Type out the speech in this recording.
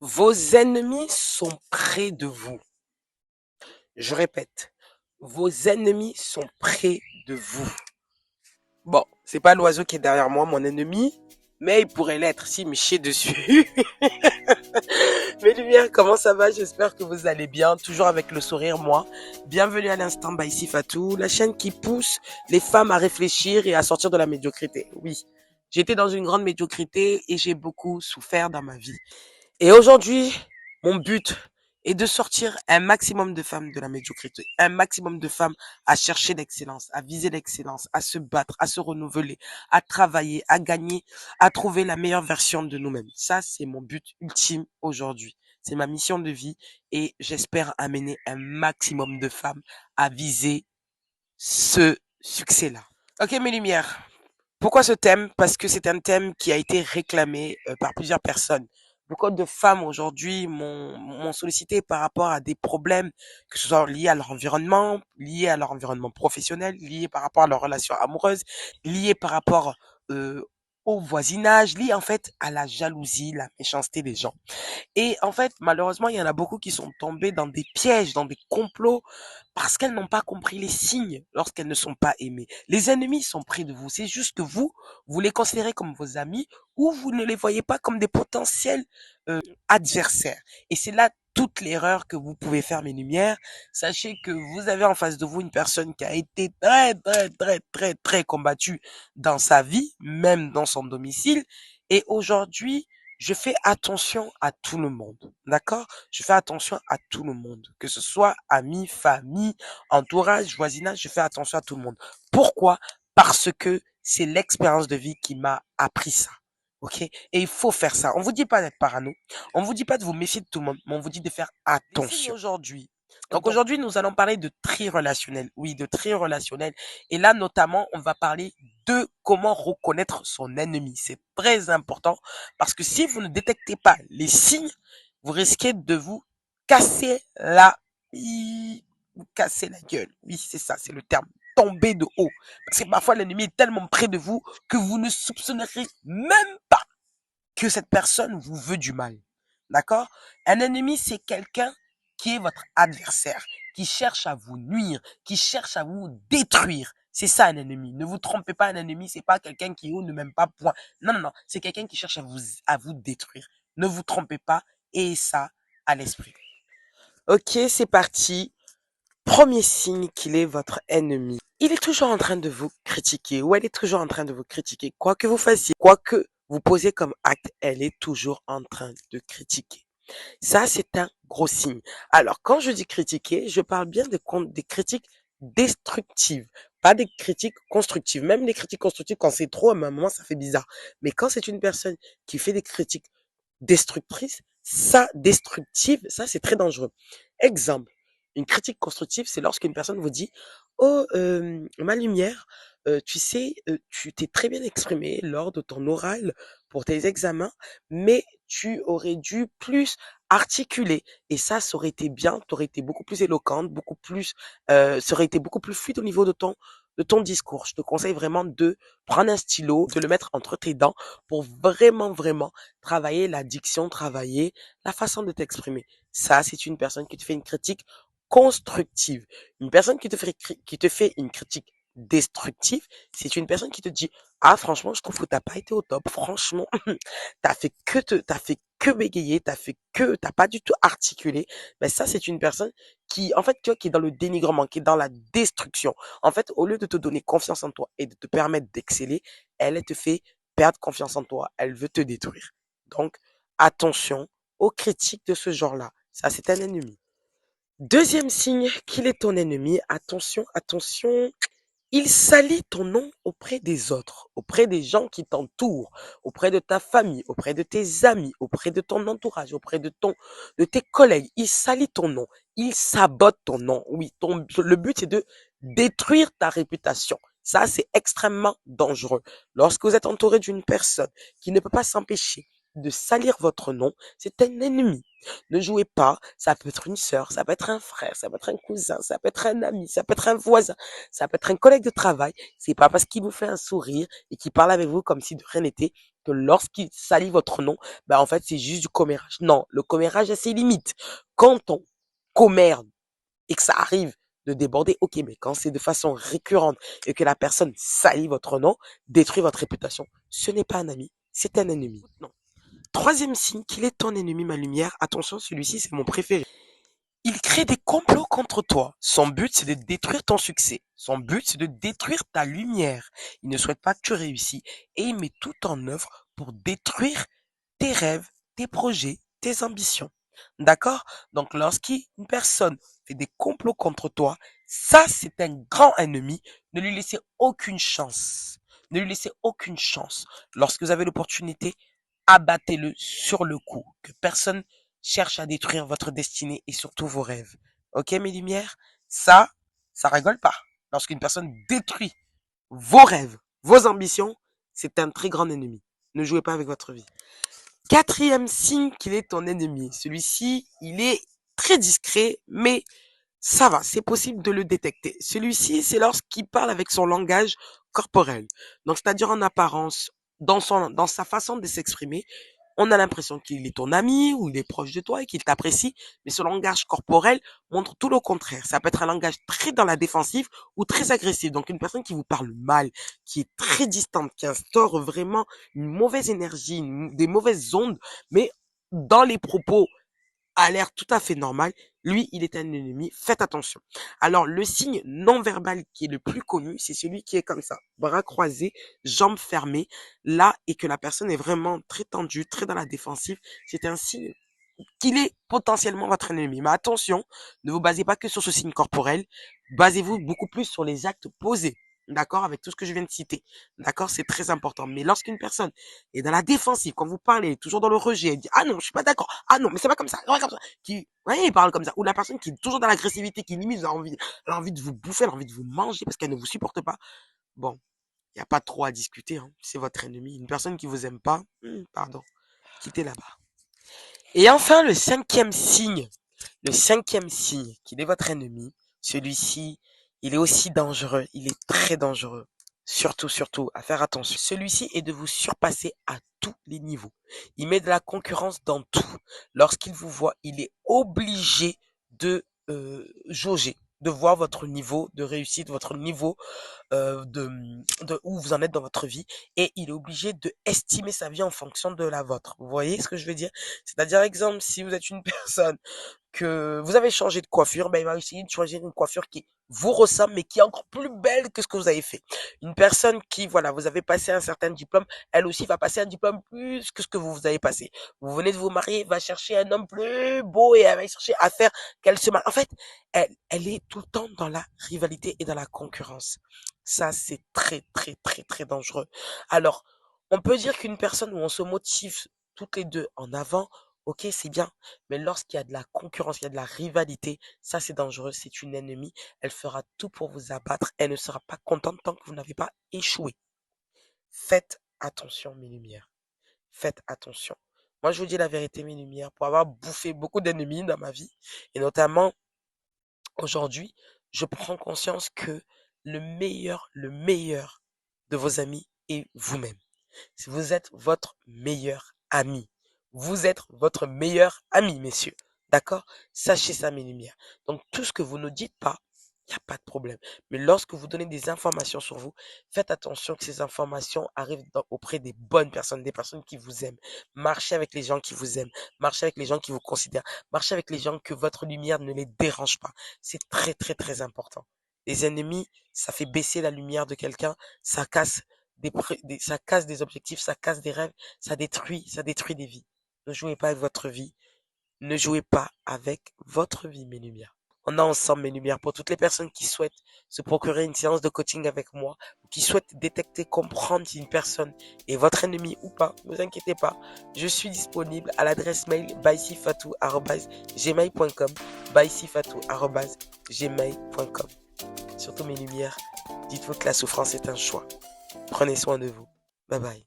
Vos ennemis sont près de vous. Je répète, vos ennemis sont près de vous. Bon, c'est pas l'oiseau qui est derrière moi, mon ennemi, mais il pourrait l'être s'il me chie dessus. Mes lumières, comment ça va? J'espère que vous allez bien, toujours avec le sourire, moi. Bienvenue à l'instant by Sifatou, la chaîne qui pousse les femmes à réfléchir et à sortir de la médiocrité. Oui, j'étais dans une grande médiocrité et j'ai beaucoup souffert dans ma vie. Et aujourd'hui, mon but est de sortir un maximum de femmes de la médiocrité, un maximum de femmes à chercher l'excellence, à viser l'excellence, à se battre, à se renouveler, à travailler, à gagner, à trouver la meilleure version de nous-mêmes. Ça, c'est mon but ultime aujourd'hui. C'est ma mission de vie et j'espère amener un maximum de femmes à viser ce succès-là. Ok, mes lumières. Pourquoi ce thème? Parce que c'est un thème qui a été réclamé par plusieurs personnes. Beaucoup de femmes aujourd'hui m'ont sollicité par rapport à des problèmes, que ce soit liés à leur environnement professionnel, liés par rapport à leurs relations amoureuses, liés par rapport euh, au voisinage, liés en fait à la jalousie, la méchanceté des gens. Et en fait, malheureusement, il y en a beaucoup qui sont tombés dans des pièges, dans des complots, parce qu'elles n'ont pas compris les signes lorsqu'elles ne sont pas aimées. Les ennemis sont près de vous. C'est juste que vous les considérez comme vos amis ou vous ne les voyez pas comme des potentiels adversaires. Et c'est là toute l'erreur que vous pouvez faire, mes lumières. Sachez que vous avez en face de vous une personne qui a été très combattue dans sa vie, même dans son domicile. Et aujourd'hui, je fais attention à tout le monde, d'accord? Je fais attention à tout le monde, que ce soit amis, famille, entourage, voisinage, je fais attention à tout le monde. Pourquoi? Parce que c'est l'expérience de vie qui m'a appris ça. OK? Et il faut faire ça. On vous dit pas d'être parano. On vous dit pas de vous méfier de tout le monde, mais on vous dit de faire attention. Aujourd'hui. Donc aujourd'hui, nous allons parler de tri relationnel. Oui, de tri relationnel. Et là, notamment, on va parler de comment reconnaître son ennemi. C'est très important parce que si vous ne détectez pas les signes, vous risquez de vous casser vous casser la gueule. Oui, c'est ça, c'est le terme. Tomber de haut. Parce que parfois, l'ennemi est tellement près de vous que vous ne soupçonnerez même pas que cette personne vous veut du mal. D'accord? Un ennemi, c'est quelqu'un qui est votre adversaire, qui cherche à vous nuire, qui cherche à vous détruire. C'est ça un ennemi. Ne vous trompez pas, un ennemi, c'est pas quelqu'un qui ne m'aime pas, point. Non. C'est quelqu'un qui cherche à vous détruire. Ne vous trompez pas, et ça à l'esprit. Ok, c'est parti. Premier signe qu'il est votre ennemi. Il est toujours en train de vous critiquer ou elle est toujours en train de vous critiquer. Quoi que vous fassiez, quoi que vous posez comme acte, elle est toujours en train de critiquer. Ça, c'est un gros signe. Alors, quand je dis critiquer, je parle bien des critiques destructives, pas des critiques constructives. Même les critiques constructives, quand c'est trop, à un moment, ça fait bizarre. Mais quand c'est une personne qui fait des critiques destructive, ça, c'est très dangereux. Exemple, une critique constructive, c'est lorsqu'une personne vous dit: «Oh, ma lumière, tu sais, tu t'es très bien exprimée lors de ton oral pour tes examens, mais tu aurais dû plus articuler et ça aurait été bien, tu aurais été beaucoup plus éloquente, beaucoup plus, ça aurait été beaucoup plus fluide au niveau de ton discours. Je te conseille vraiment de prendre un stylo, de le mettre entre tes dents pour vraiment travailler la diction, travailler la façon de t'exprimer. Ça, c'est une personne qui te fait une critique constructive. Une personne qui te fait une critique destructive, c'est une personne qui te dit: «Ah, franchement, je trouve que t'as pas été au top. Franchement, t'as fait que bégayer, t'as pas du tout articulé.» Mais ça, c'est une personne qui, en fait, tu vois, qui est dans le dénigrement, qui est dans la destruction. En fait, au lieu de te donner confiance en toi et de te permettre d'exceller, elle te fait perdre confiance en toi. Elle veut te détruire. Donc, attention aux critiques de ce genre-là. Ça, c'est un ennemi. Deuxième signe qu'il est ton ennemi, attention, il salit ton nom auprès des autres, auprès des gens qui t'entourent, auprès de ta famille, auprès de tes amis, auprès de ton entourage, de tes collègues. Il salit ton nom, il sabote ton nom. Oui, le but c'est de détruire ta réputation. Ça, c'est extrêmement dangereux. Lorsque vous êtes entouré d'une personne qui ne peut pas s'empêcher de salir votre nom, c'est un ennemi. Ne jouez pas, ça peut être une sœur, ça peut être un frère, ça peut être un cousin, ça peut être un ami, ça peut être un voisin, ça peut être un collègue de travail. C'est pas parce qu'il vous fait un sourire et qu'il parle avec vous comme si de rien n'était que lorsqu'il salit votre nom, bah, en fait, c'est juste du commérage. Non, le commérage a ses limites. Quand on commère et que ça arrive de déborder, ok, mais quand c'est de façon récurrente et que la personne salit votre nom, détruit votre réputation, ce n'est pas un ami, c'est un ennemi. Non. Troisième signe qu'il est ton ennemi, ma lumière. Attention, celui-ci, c'est mon préféré. Il crée des complots contre toi. Son but, c'est de détruire ton succès. Son but, c'est de détruire ta lumière. Il ne souhaite pas que tu réussis et il met tout en œuvre pour détruire tes rêves, tes projets, tes ambitions. D'accord? Donc, lorsqu'une personne fait des complots contre toi, ça, c'est un grand ennemi. Ne lui laissez aucune chance. Ne lui laissez aucune chance. Lorsque vous avez l'opportunité, abattez-le sur le coup. Que personne cherche à détruire votre destinée et surtout vos rêves. Ok, mes lumières? Ça rigole pas. Lorsqu'une personne détruit vos rêves, vos ambitions, c'est un très grand ennemi. Ne jouez pas avec votre vie. Quatrième signe qu'il est ton ennemi. Celui-ci, il est très discret, mais ça va, c'est possible de le détecter. Celui-ci, c'est lorsqu'il parle avec son langage corporel. Donc, c'est-à-dire en apparence, dans sa façon de s'exprimer, on a l'impression qu'il est ton ami ou il est proche de toi et qu'il t'apprécie, mais ce langage corporel montre tout le contraire. Ça peut être un langage très dans la défensive ou très agressif. Donc, une personne qui vous parle mal, qui est très distante, qui instaure vraiment une mauvaise énergie, des mauvaises ondes, mais dans les propos a l'air tout à fait normal, lui, il est un ennemi, faites attention. Alors, le signe non verbal qui est le plus connu, c'est celui qui est comme ça, bras croisés, jambes fermées, là, et que la personne est vraiment très tendue, très dans la défensive. C'est un signe qu'il est potentiellement votre ennemi. Mais attention, ne vous basez pas que sur ce signe corporel, basez-vous beaucoup plus sur les actes posés. D'accord? Avec tout ce que je viens de citer. D'accord? C'est très important. Mais lorsqu'une personne est dans la défensive, quand vous parlez, elle est toujours dans le rejet, elle dit, ah non, je suis pas d'accord. Ah non, mais c'est pas comme ça. Ouais, comme ça. Il parle comme ça. Ou la personne qui est toujours dans l'agressivité, qui limite, elle a envie de vous bouffer, elle a envie de vous manger parce qu'elle ne vous supporte pas. Bon, il n'y a pas trop à discuter, hein. C'est votre ennemi. Une personne qui vous aime pas, pardon, quittez là-bas. Et enfin, le cinquième signe, qu'il est votre ennemi, celui-ci, il est aussi dangereux, il est très dangereux. Surtout, surtout, à faire attention. Celui-ci est de vous surpasser à tous les niveaux. Il met de la concurrence dans tout. Lorsqu'il vous voit, il est obligé de jauger, de voir votre niveau de réussite, votre niveau de où vous en êtes dans votre vie et il est obligé de estimer sa vie en fonction de la vôtre. Vous voyez ce que je veux dire? C'est-à-dire, exemple, si vous êtes une personne que vous avez changé de coiffure, ben, il va essayer de choisir une coiffure qui vous ressemble, mais qui est encore plus belle que ce que vous avez fait. Une personne qui, voilà, vous avez passé un certain diplôme, elle aussi va passer un diplôme plus que ce que vous avez passé. Vous venez de vous marier, va chercher un homme plus beau et elle va chercher à faire qu'elle se marie. En fait, elle est tout le temps dans la rivalité et dans la concurrence. Ça, c'est très, très, très, très dangereux. Alors, on peut dire qu'une personne où on se motive toutes les deux en avant, ok, c'est bien. Mais lorsqu'il y a de la concurrence, il y a de la rivalité, ça c'est dangereux, c'est une ennemie. Elle fera tout pour vous abattre. Elle ne sera pas contente tant que vous n'avez pas échoué. Faites attention, mes lumières. Faites attention. Moi, je vous dis la vérité, mes lumières, pour avoir bouffé beaucoup d'ennemis dans ma vie, et notamment aujourd'hui, je prends conscience que le meilleur de vos amis est vous-même. Si vous êtes votre meilleur ami, vous êtes votre meilleur ami, messieurs. D'accord? Sachez ça, mes lumières. Donc, tout ce que vous ne dites pas, il n'y a pas de problème. Mais lorsque vous donnez des informations sur vous, faites attention que ces informations arrivent auprès des bonnes personnes, des personnes qui vous aiment. Marchez avec les gens qui vous aiment. Marchez avec les gens qui vous considèrent. Marchez avec les gens que votre lumière ne les dérange pas. C'est très, très, très important. Les ennemis, ça fait baisser la lumière de quelqu'un, ça casse ça casse des objectifs, ça casse des rêves, ça détruit des vies. Ne jouez pas avec votre vie. Ne jouez pas avec votre vie, mes lumières. On est ensemble, mes lumières, pour toutes les personnes qui souhaitent se procurer une séance de coaching avec moi, ou qui souhaitent détecter, comprendre si une personne est votre ennemi ou pas, ne vous inquiétez pas. Je suis disponible à l'adresse mail baisifatou@gmail.com, baisifatou@gmail.com. Surtout, mes lumières, dites-vous que la souffrance est un choix. Prenez soin de vous. Bye bye.